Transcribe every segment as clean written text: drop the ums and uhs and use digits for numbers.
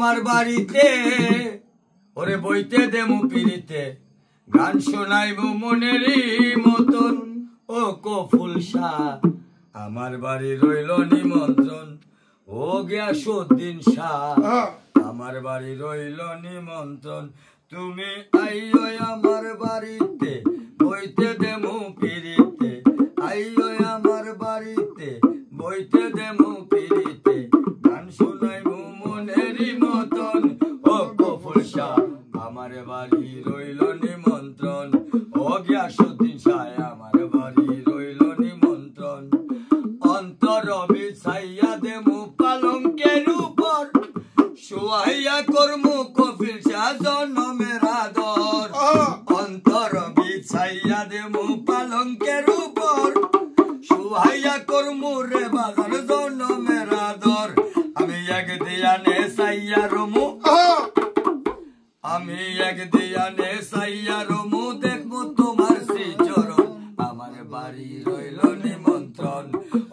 আমার বাড়িতে ওরে বইতে দেমু পিড়িতে গান শোনাইব মনেরই মতন ও কফুল শাহ আমার বাড়ি রইল নিমন্ত্রণ ও গিয়াসউদ্দিন শাহ আমার বাড়ি রইল নিমন্ত্রণ তুমি আইও আমার বাড়িতে বইতে দেমু পিড়িতে আইও আমার বাড়িতে বইতে দেমু পিড়িতে গান শোনাইব মনেরই মতন ও কফুল শাহ আমার বাড়ি রইল নিমন্ত্রণ ও গিয়াসউদ্দিন শাহ আমার বাড়ি রইল নিমন্ত্রণ অন্তর বিছাইয়া দেমু পালঙ্কের উপর শুয়াইয়া করমু কফিল শাহ জনমের আদর অন্তর বিছাইয়া দেমু পালঙ্কের উপর শুয়াইয়া করমু রে বাজার জনমের আদর আমি এক দিয়ানে সাইয়া রমু আমি এক দিয়ানে সাইয়া রমু দেখবো তোমার শ্রীচরণ আমার বাড়ি রইল নিমন্ত্রণ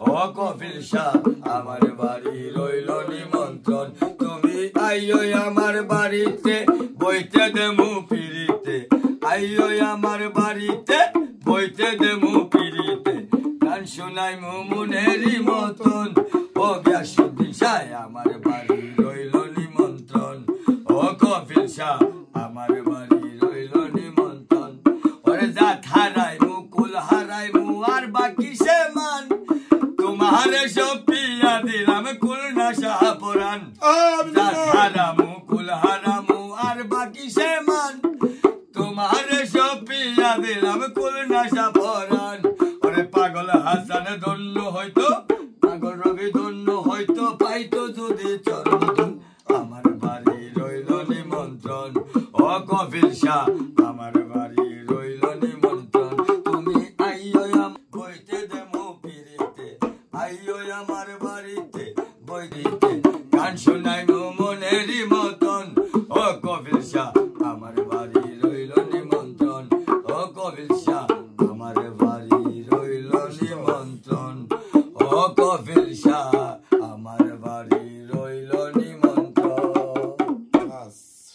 ও কফিল শাহ আমার বাড়ি রইল নিমন্ত্রণ তুমি আইও আমার বাড়িতে বইতে দেমু পিড়িতে আইও আমার বাড়িতে বইতে দেমু পিড়িতে গান শোনাইমু মনেরই মতন ও গিয়াসউদ্দিন শাহ আমার বাড়ি রইল নিমন্ত্রণ ও কফিল শাহ আমার বাড়ি রইল নিমন্ত্রণ ওরে জাত হারাইমু কুল হারাইমু আর বাকি সে মান তোমারে সব পিয়া দিলাম কুল না শাহ পুরাণ জাত হারামু কুল হারামু আর বাকি সে মান তোমারে সব পিয়া দিলাম কুল না শাহ পুরাণ ওরে পাগল হাসান ধন্য হয়তো পাগল রবি ধন্য হয়তো পাইতো যদি চরণ আমার বাড়ি রইল নিমন্ত্রণ ও কফিল শাহ